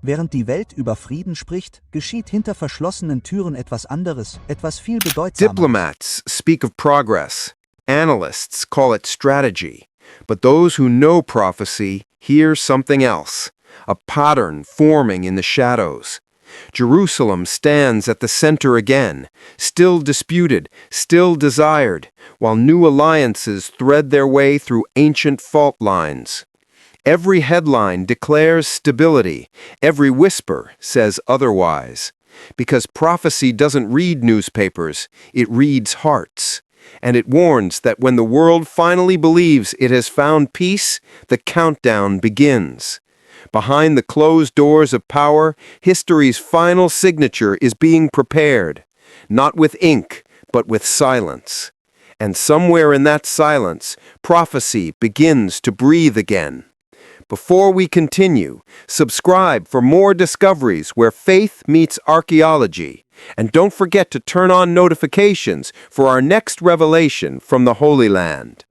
Während die Welt über Frieden spricht, geschieht hinter verschlossenen Türen etwas anderes, etwas viel bedeutsameres. Diplomats speak of progress. Analysts call it strategy. But those who know prophecy hear something else, a pattern forming in the shadows. Jerusalem stands at the center again, still disputed, still desired, while new alliances thread their way through ancient fault lines. Every headline declares stability, every whisper says otherwise. Because prophecy doesn't read newspapers, it reads hearts. And it warns that when the world finally believes it has found peace, the countdown begins. Behind the closed doors of power, history's final signature is being prepared, not with ink, but with silence. And somewhere in that silence, prophecy begins to breathe again. Before we continue, subscribe for more discoveries where faith meets archaeology. And don't forget to turn on notifications for our next revelation from the Holy Land.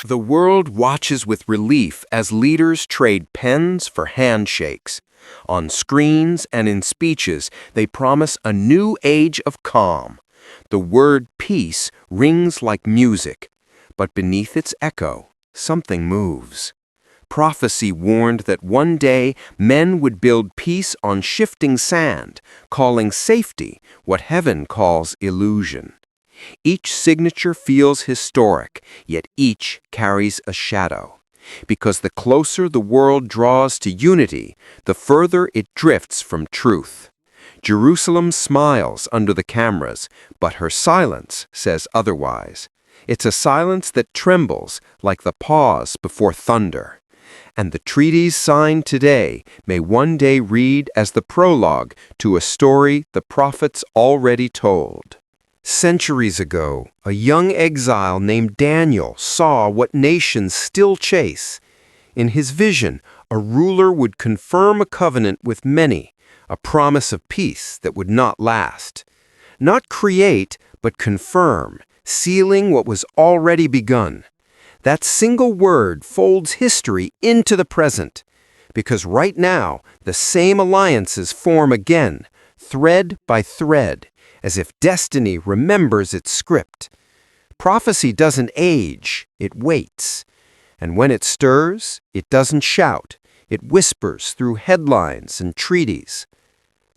The world watches with relief as leaders trade pens for handshakes. On screens and in speeches, they promise a new age of calm. The word peace rings like music, but beneath its echo, something moves. Prophecy warned that one day men would build peace on shifting sand, calling safety what heaven calls illusion. Each signature feels historic, yet each carries a shadow. Because the closer the world draws to unity, the further it drifts from truth. Jerusalem smiles under the cameras, but her silence says otherwise. It's a silence that trembles like the pause before thunder. And the treaties signed today may one day read as the prologue to a story the prophets already told. Centuries ago, a young exile named Daniel saw what nations still chase. In his vision, a ruler would confirm a covenant with many, a promise of peace that would not last. Not create, but confirm, sealing what was already begun. That single word folds history into the present, because right now the same alliances form again, thread by thread, as if destiny remembers its script. Prophecy doesn't age, it waits. And when it stirs, it doesn't shout, it whispers through headlines and treaties.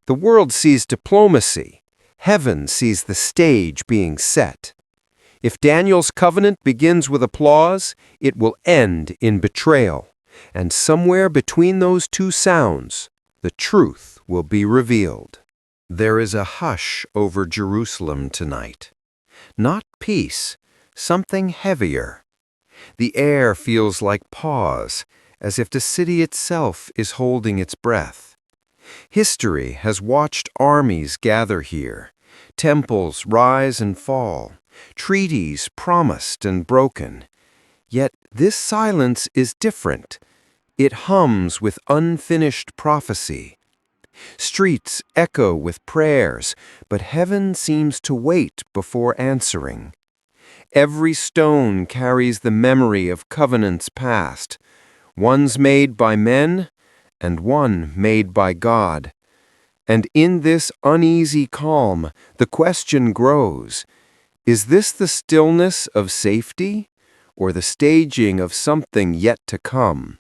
The world sees diplomacy, heaven sees the stage being set. If Daniel's covenant begins with applause, it will end in betrayal. And somewhere between those two sounds, the truth will be revealed. There is a hush over Jerusalem tonight. Not peace, something heavier. The air feels like pause, as if the city itself is holding its breath. History has watched armies gather here, temples rise and fall, treaties promised and broken. Yet this silence is different. It hums with unfinished prophecy. Streets echo with prayers, but heaven seems to wait before answering. Every stone carries the memory of covenants past, one's made by men and one made by God. And in this uneasy calm, the question grows, is this the stillness of safety or the staging of something yet to come?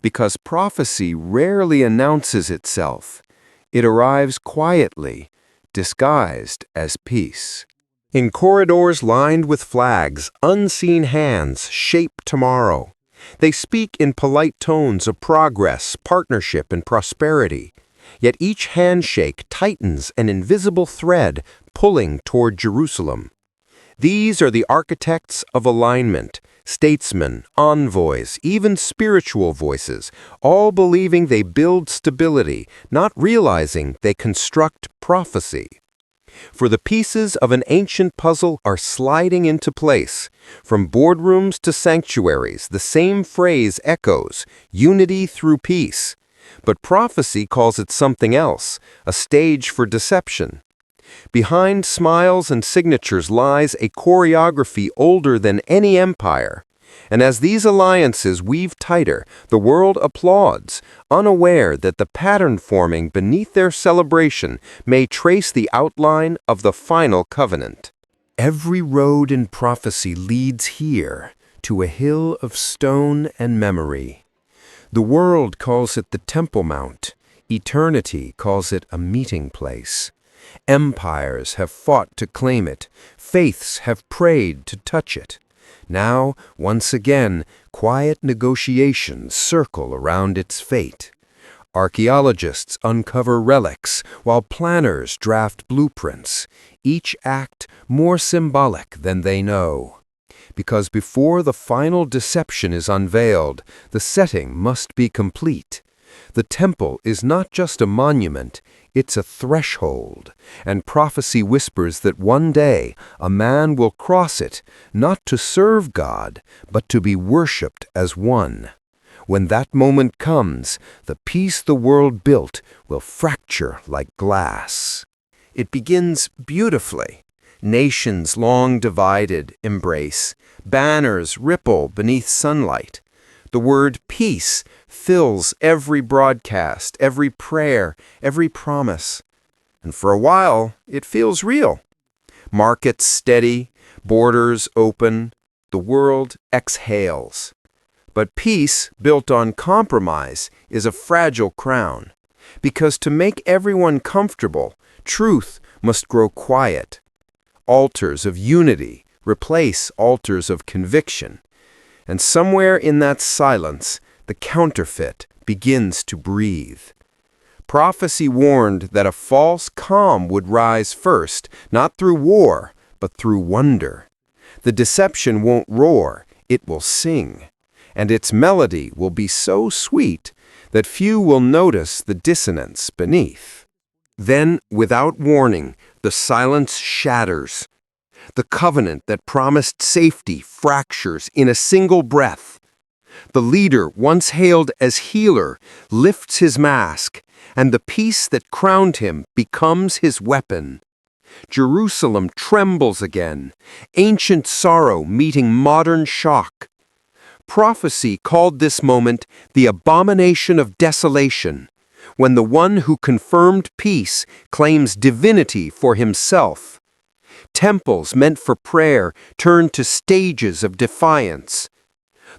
Because prophecy rarely announces itself. It arrives quietly, disguised as peace. In corridors lined with flags, unseen hands shape tomorrow. They speak in polite tones of progress, partnership, and prosperity. Yet each handshake tightens an invisible thread pulling toward Jerusalem. These are the architects of alignment, statesmen, envoys, even spiritual voices, all believing they build stability, not realizing they construct prophecy. For the pieces of an ancient puzzle are sliding into place. From boardrooms to sanctuaries, the same phrase echoes, unity through peace. But prophecy calls it something else, a stage for deception. Behind smiles and signatures lies a choreography older than any empire. And as these alliances weave tighter, the world applauds, unaware that the pattern forming beneath their celebration may trace the outline of the final covenant. Every road in prophecy leads here to a hill of stone and memory. The world calls it the Temple Mount. Eternity calls it a meeting place. Empires have fought to claim it. Faiths have prayed to touch it. Now, once again, quiet negotiations circle around its fate. Archaeologists uncover relics, while planners draft blueprints, each act more symbolic than they know. Because before the final deception is unveiled, the setting must be complete. The temple is not just a monument, it's a threshold, and prophecy whispers that one day a man will cross it, not to serve God, but to be worshipped as one. When that moment comes, the peace the world built will fracture like glass. It begins beautifully. Nations long divided embrace. Banners ripple beneath sunlight. The word peace fills every broadcast, every prayer, every promise. And for a while, it feels real. Markets steady, borders open, the world exhales. But peace, built on compromise, is a fragile crown. Because to make everyone comfortable, truth must grow quiet. Altars of unity replace altars of conviction. And somewhere in that silence, the counterfeit begins to breathe. Prophecy warned that a false calm would rise first, not through war, but through wonder. The deception won't roar, it will sing. And its melody will be so sweet that few will notice the dissonance beneath. Then, without warning, the silence shatters. The covenant that promised safety fractures in a single breath. The leader, once hailed as healer, lifts his mask, and the peace that crowned him becomes his weapon. Jerusalem trembles again, ancient sorrow meeting modern shock. Prophecy called this moment the abomination of desolation, when the one who confirmed peace claims divinity for himself. Temples meant for prayer turn to stages of defiance.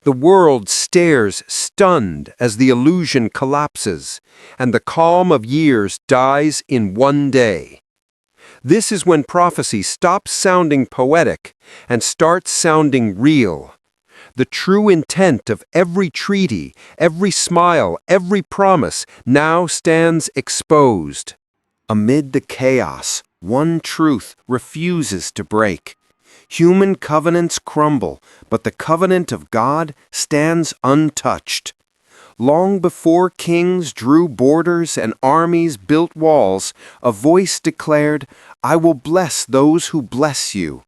The world stares stunned as the illusion collapses, and the calm of years dies in one day. This is when prophecy stops sounding poetic and starts sounding real. The true intent of every treaty, every smile, every promise now stands exposed. Amid the chaos, one truth refuses to break. Human covenants crumble, but the covenant of God stands untouched. Long before kings drew borders and armies built walls, a voice declared, "I will bless those who bless you."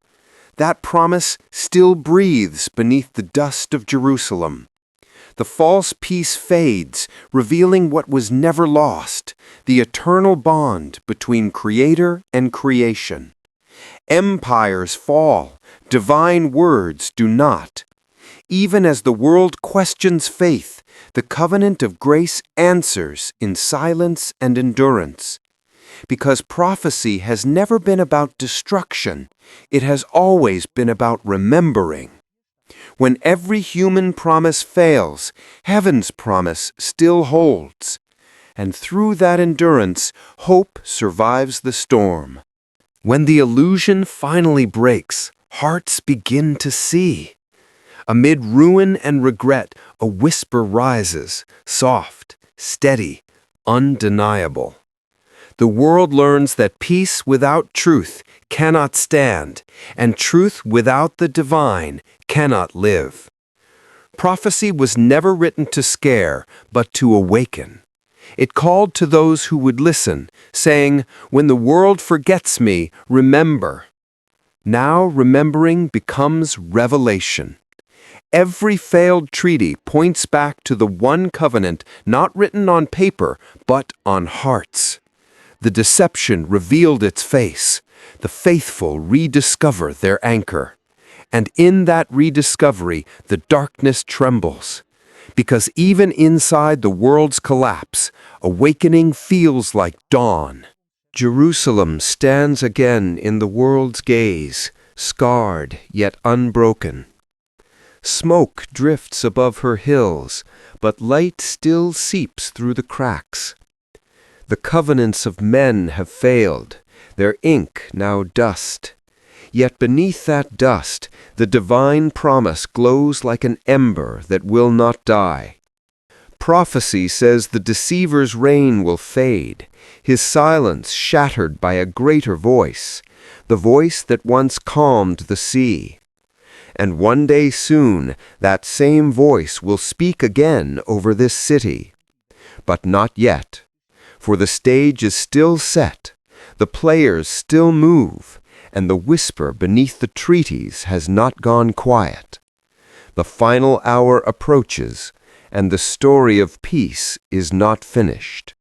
That promise still breathes beneath the dust of Jerusalem. The false peace fades, revealing what was never lost, the eternal bond between Creator and creation. Empires fall, divine words do not. Even as the world questions faith, the covenant of grace answers in silence and endurance. Because prophecy has never been about destruction, it has always been about remembering. When every human promise fails, heaven's promise still holds. And through that endurance, hope survives the storm. When the illusion finally breaks, hearts begin to see. Amid ruin and regret, a whisper rises, soft, steady, undeniable. The world learns that peace without truth cannot stand, and truth without the divine cannot live. Prophecy was never written to scare, but to awaken. It called to those who would listen, saying, "When the world forgets me, remember." Now remembering becomes revelation. Every failed treaty points back to the one covenant not written on paper, but on hearts. The deception revealed its face. The faithful rediscover their anchor. And in that rediscovery, the darkness trembles. Because even inside the world's collapse, awakening feels like dawn. Jerusalem stands again in the world's gaze, scarred yet unbroken. Smoke drifts above her hills, but light still seeps through the cracks. The covenants of men have failed, their ink now dust. Yet beneath that dust, the divine promise glows like an ember that will not die. Prophecy says the deceiver's reign will fade, his silence shattered by a greater voice, the voice that once calmed the sea. And one day soon, that same voice will speak again over this city. But not yet, for the stage is still set, the players still move, and the whisper beneath the treaties has not gone quiet. The final hour approaches, and the story of peace is not finished.